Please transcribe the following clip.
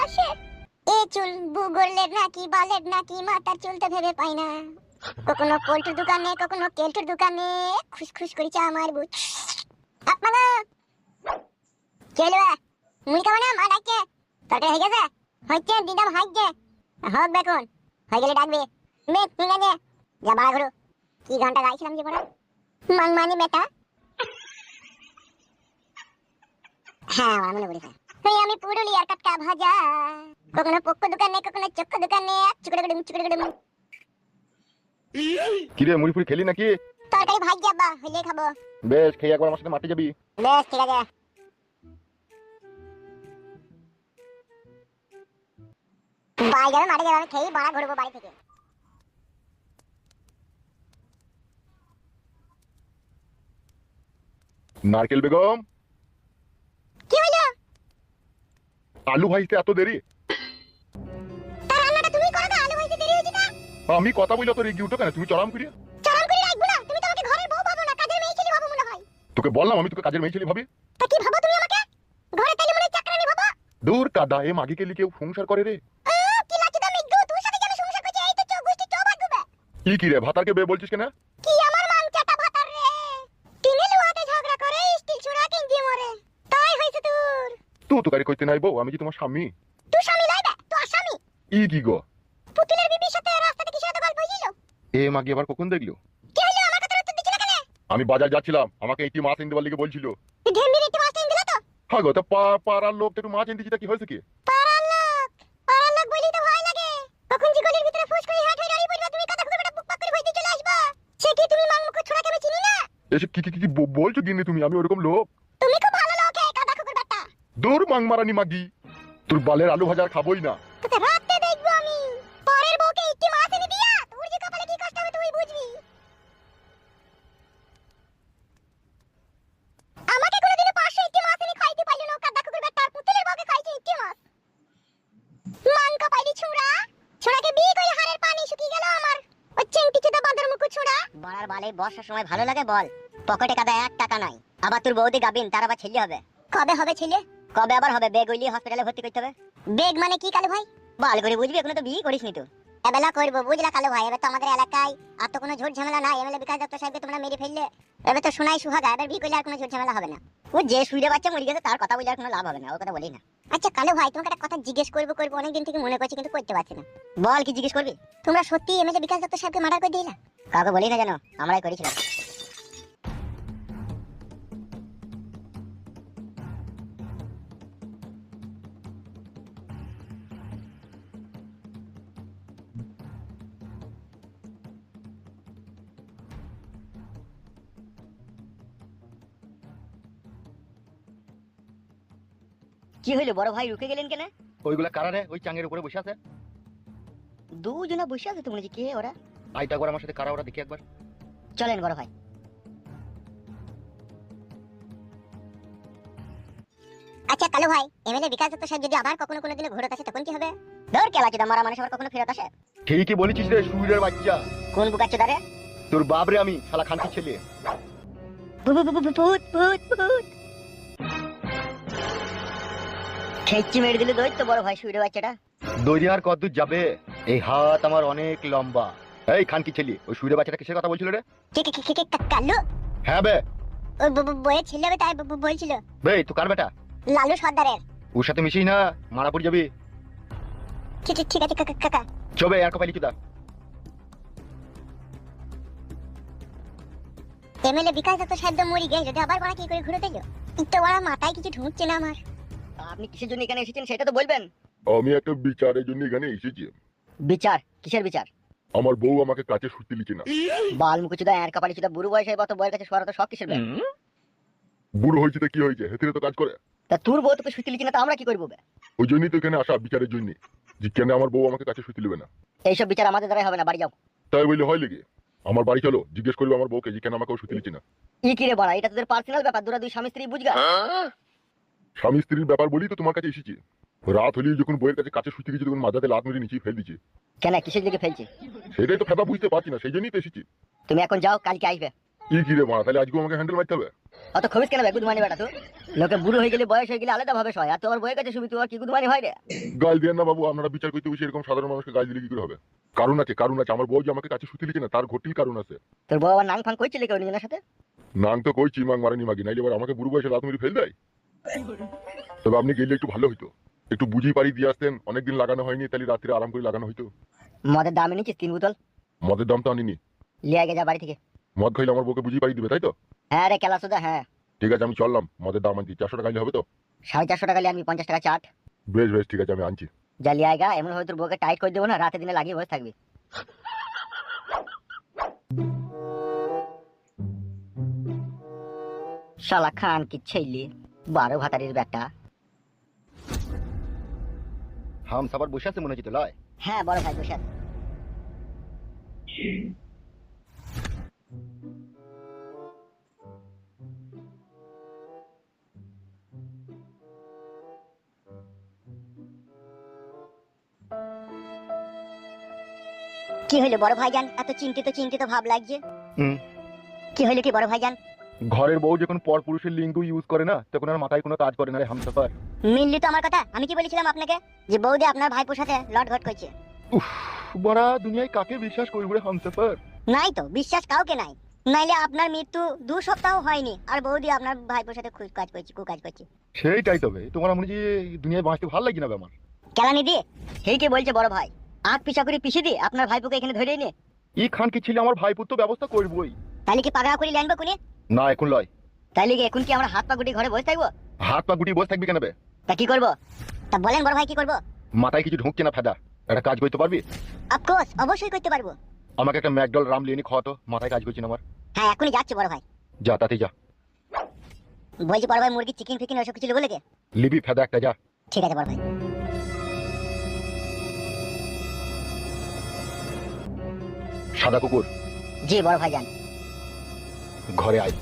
আসে। এ চুল বুগলের নাকি বালের নাকি মাথার চুল তো ভেবে পাই না। কখনো পোল্ট্রির দোকানে কখনো কেল্টুর দোকানে খুশখুশ করেছে আমার বুক। আপনারা চলবে মুই খাবো না মা ডাকছে। তরকারি হয়ে গেছে? হচ্ছে দিদাম হাইছে হোক বেকুন হয়ে গেলে ডাকবে। বেশ ঠিক আছে যা বাড়া ঘুরো। কি গানটা গাইছিলাম যে পরে মাংমানি বেটা। হ্যাঁ আমার মনে পড়েছে। এই আমি পুরুলিয়ার কাটকা ভাজা কখনো পক্ক দোকানে কখনো চক্ক দোকানে চুকড়ে গড়ে কি রে মুড়ি ফুড়ি খেলি নাকি? তরকারি ভাই যাবা হইলে খাবো। বেশ খেয়ে একবার আমার সাথে মাঠে যাবি। বেশ ঠিক আছে। বাই যাবে মাঠে যাবে আমি খেয়েই বাড়া ঘুরবো বাড়ি থেকে। নারকেল বেগম কি হলো? আলু ভাইতে এত দেরি? তার রান্নাটা তুমি করো না আলু ভাইতে দেরি হয়েছে না। আমি কথা বলি তো রেগে উঠো কেন? তুমি চড়াম করিয়া চরম করে রাখবো না। তুমি তো আমাকে ঘরের বউ ভাবো না কাজের মেয়ে ছেলে ভাবো মনে হয়। তোকে বললাম আমি তোকে কাজের মেয়ে ছেলে ভাবি। তা কি ভাবো তুমি আমাকে? ঘরে তাইলে মনে চাকরানি ভাবো। দূর কাদা এ মাগিকে লিখে সংসার করে রে। কি লাগছে তুমি গো তোর সাথে যে আমি সংসার করছি এই তো চৌগুষ্টি চৌবাদ গুবে। কি রে ভাতারকে বে বলছিস কেন? কি আমার মাংচাটা ভাতার রে। টিনে লুয়াতে ঝগড়া করে স্টিল ছুড়া কিনজি মরে। তাই হইছে তোর। তুই তো গাড়ি কইতে নাই বউ আমি কি তোমার স্বামী? তুই স্বামী লাইবে তুই আসামি। কি গো পুতুলের বিবির সাথে রাস্তাতে কি সাথে গল্প হইছিল? এ মাগি আবার কখন দেখলো? কি হলো আমার কথার উত্তর দিছ না কেন? আমি বাজার যাচ্ছিলাম আমাকে একটি মাছ এনে দেবার লিগে বলছিল। তুই ঢেমবির একটু মাছ এনে দিলা তো? হ্যাঁ গো তা পাড়ার লোক একটু মাছ এনে দিচ্ছি তা কি হয়েছে কি? পাড়ার লোক বলি তো ভয় লাগে। কখন যে গলির ভিতরে ফুস করে হাট হয়ে দাঁড়িয়ে পড়বা তুমি কথা খুব একটা বুক পাক করে ভয় দিয়ে চলে আসবা। সে কি তুমি মাংমুখ ছোড়াকে আমি চিনি না? এসে কি বলছো গিন্নি তুমি? আমি ওরকম লোক? তুমি খুব ভালো লোক হে কাদা কুকুর বেটা। দূর মাং মারানি মাগি তোর বালের আলু ভাজা আর খাবোই না। তোকে রাতে দেখবো আমি। পরের বউকে একটি মাছ এনে দিয়া তোর যে কপালে কি কষ্ট হবে তুই বুঝবি। আমাকে কোনোদিনও 500 একটি মাছ এনে খাইতে পারলি না কাদা কুকুর বেটা। পুতুলের বউকে খাইছে একটি মাছ। মাংকা পাইলি ছুঁড়া। ছুঁড়াকে বিয়ে করে হাড়ের পানি শুকিয়ে গেল আমার। ওই চেংটি চুদা বাঁদর মুখ ছুঁড়া। বড়ার বালে বর্ষার সময় ভালো লাগে বল? পকেটে কাদা 1 টাকা নাই। আবার তোর বৌদি গাবিন তার আবার ছেলে হবে। কবে হবে ছেলে? কবে আবার হবে? বেগ হইলি হসপিটালে ভর্তি করতে হবে। বেগ মানে কি কালু ভাই? বাল করে বুঝবি এখনো তো বিয়ে করিসনি তো। এবেলা করবো বুঝলা কালু ভাই। এবার তো আমাদের এলাকায় আর তো কোনো ঝুট ঝামেলা নাই। এমএলএ বিকাশ দত্ত সাহেবকে তোমরা মেরে ফেললে এবার তো শোনাই সুহাগা। এবার বিয়ে করলে আর কোনো ঝুট ঝামেলা হবে না। ও যে শুইরে বাচ্চা মরে গেছে তার কথা বলে আর কোনো লাভ হবে না, ও কথা বলি না। আচ্ছা কালু ভাই তোমাকে একটা কথা জিজ্ঞেস করবো অনেকদিন থেকে মনে করছি কিন্তু করতে পারছি না। বল কি জিজ্ঞেস করবি? তোমরা সত্যি এমএলএ বিকাশ দত্ত সাহেবকে মার্ডার করে দিলা? কাউকে বলি না জানো, আমরাই করেছিলাম। কি হইলো বড় ভাই রুকে গেলেন কেন? ওইগুলা কারারে ওই চাঙের উপরে বসে আছে। দুজনা বসে আছে তো মনে হচ্ছে, কে ওরা? আইটা একবার আমার সাথে কারা ওরা দেখি একবার। চলেন বড় ভাই। আচ্ছা কালু ভাই এমএলএ বিকাশ দত্ত সাহেব যদি আবার কখনো কোনো দিনে ঘোরত আসে তখন কি হবে? ধর কেলা চোদা মারা মানুষ আবার কখনো ফেরত আসে? ঠিকই বলেছিস রে সুইরের বাচ্চা। কোন বুকাচ্ছো দারে? তোর বাপ রে আমি শালা খানকি ছেলে। ভূত ভূত ভূত খেচ্ছি মেরে দিলে দই তো বড় ভাই শুইরে বাচ্চাটা। দড়ি আর কত যাবে? এই হাত আমার অনেক লম্বা। এই খানকি ছেলে ওই সুইরের বাচ্চাটা কিসের কথা বলছিল রে? কালু হ্যাঁ বে ওই বইয়ের ছেলে হবে তাই বলছিল। বে তুই কার বেটা? লালু সর্দারের। ওর সাথে মিশিস না মারা পড়ে যাবি। ঠিক আছে কাকা। চবে আর কপালি চুদা। এমএলএ বিকাশ দত্ত সাহেব তো মরি গেল যদি আবার বড় কি করে ঘুরে দিল? একটু বড় মাথায় কিছু ঢুকছে না আমার। আপনি কিসের জন্য এখানে এসেছেন সেটা তো বলবেন। আমি একটা বিচারের জন্য এখানে এসেছি। বিচার? কিসের বিচার? আমার বউ আমাকে কাছে শুতে লিখে না। বাল মুকুচুদা এর কপালি চুদা বুড়ো বয়সে কত বউয়ের কাছে শোয়ার তো সব কিসের ব্যাপার? বুড়ো হয়েছে তো কি হয়েছে? হেতিরে তো কাজ করে। তা তোর বউ তোকে শুতে লিখি না তো আমরা কি করবো বে? ওই জন্যই তো এখানে আসা বিচারের জন্য, যে কেন আমার বউ আমাকে কাছে শুতে লিবে না। এইসব বিচার আমাদের দ্বারাই হবে না, বাড়ি যাও। তাই বললে হয় লেগে? আমার বাড়ি চলো জিজ্ঞেস করবো আমার বউকে যে কেন আমাকে শুতে লিখে না। ই কি রে বাড়া, এটা তোদের পার্সোনাল ব্যাপার, দুরা দুই স্বামী স্ত্রী বুঝগা। স্বামী স্ত্রীর ব্যাপার বলি তো তোমার কাছে এসেছি। রাত হলেই যখন বইয়ের কাছে শুতে গেছি তখন মাথাতে লাত মেরে নিচে ফেল দিচ্ছে। কেন কিসের দিকে ফেলছি? সেটাই তো ফেদা বুঝতে পারছি না, সেই জন্যই তো এসেছি। তুমি এখন যাও, কালকে আসবে। কি রে মারা, তাহলে আজকে আমাকে হ্যান্ডেল মারতে হবে? অত খবিস কেন গুদমানি বেটা তুই? লোকে বুড়ো হয়ে গেলে বয়স হয়ে গেলে আলাদা ভাবে হয়, আর তোর বইয়ের কাছে শুবি তুই আর কি গুদমানি হয় রে? গাল দিয়ে না বাবু, আপনারা বিচার করতে বসে এরকম সাধারণ মানুষকে গাল দিলে কি করে হবে? কারণ আছে, কারণ আছে। আমার বউ যে আমাকে কাছে শুতে লিখে না, তার ঘটিল কারণ আছে। তোর বউ আবার নাং ফাং কইছিল কেউ নিজের সাথে? নাং তো কইছি, মাং মারানি মাগি, নাইলে এবার আমাকে বুড়ো বয়সে লাত মেরে ফেল দেয়। তবে আপনি গেলে একটু ভালো হইতো, একটু বুঝি পারি দিয়ে আসতেন। অনেকদিন লাগানো হয়নি, তাহলে রাত্রে আরাম করে লাগানো হইতো। মদের দাম এনেছিস 3 বোতল? মদের দাম তো আনিনি। লিয়ে আগে যা বাড়ি থেকে। মদ খাইলে আমার বউকে বুঝি পারি দিবে, তাই তো? হ্যাঁ রে কেলা সুদা, হ্যাঁ। ঠিক আছে, আমি চললাম। মদের দাম আনছি, 400 টাকা নিলে হবে তো? 450 টাকা লিয়ে আনবি, 50 টাকা চাট। বেশ বেশ, ঠিক আছে, আমি আনছি। যা লিয়ে আয়গা, এমন হয়ে তোর বউকে টাইট করে দেবো না, রাতে দিনে লাগিয়ে বসে থাকবি। শালা খান কি ছেলে, 12 ভাতারির বেটা। হাম সাবার বসে আছে মনে হচ্ছে তো লয়। হ্যাঁ বড় ভাই বসে আছে। কি হইলো বড় ভাইজান, এত চিন্তিত চিন্তিত ভাব লাগছে? হুম। কি হইলো কি বড় ভাইজান? ঘরের বউ যখন পর পুরুষের লিঙ্গ ইউজ করে না, তখন আর মাথায় কোনো কাজ করে না রে হামসাফার। মিললি তো আমার কথা? আমি কি বলেছিলাম আপনাকে যে বৌদি আপনার ভাইপোর সাথে লট ঘট করছে? বড়া দুনিয়ায় কাকে বিশ্বাস করবো রে হামসাফার? নাই তো, বিশ্বাস কাউকে নাই। নাইলে আপনার মৃত্যু 2 সপ্তাহ হয়নি আর বৌদি আপনার ভাইপোর সাথে খুব কাজ করছে, কুকাজ করছে। সেইটাই তবে তোমার মনে হচ্ছে দুনিয়ায় বাঁচতে ভালো লাগে না বে আমার। কেলানি দিয়ে হেই কে বলছে বড় ভাই, আগ পিছা করে পিছিয়ে দিয়ে আপনার ভাইপোকে এখানে ধরে নে। ই খান কি ছিল আমার ভাইপুত তো ব্যবস্থা করবই। তাইলে কি পাগড়া করে লেনবো কোনে? না এখন লয়। তাইলে কি এখন কি আমরা হাত পা গুটি ঘরে বসে থাকবো? হাত পা গুটি বসে থাকবি কেন বে? তা কি করবো? তা বলেন বড় ভাই কি করবো? মাথায় কিছু ঢুকছে না ফেদা, একটা কাজ করতে পারবি? অফকোর্স, অবশ্যই করতে পারবো। আমাকে একটা ম্যাকডল রাম লিয়ে খাওয়াতো, মাথায় কাজ করছে না আমার। হ্যাঁ এখনই যাচ্ছে বড় ভাই। যা তাতে যা। বলছি বড় ভাই, মুরগি চিকেন ফিকেন ওসব কিছু বলে কে? লিবি ফেদা একটা, যা। ঠিক আছে বড় ভাই। সাদা কুকুর জি বড় ভাই যান। ঘরে আয়।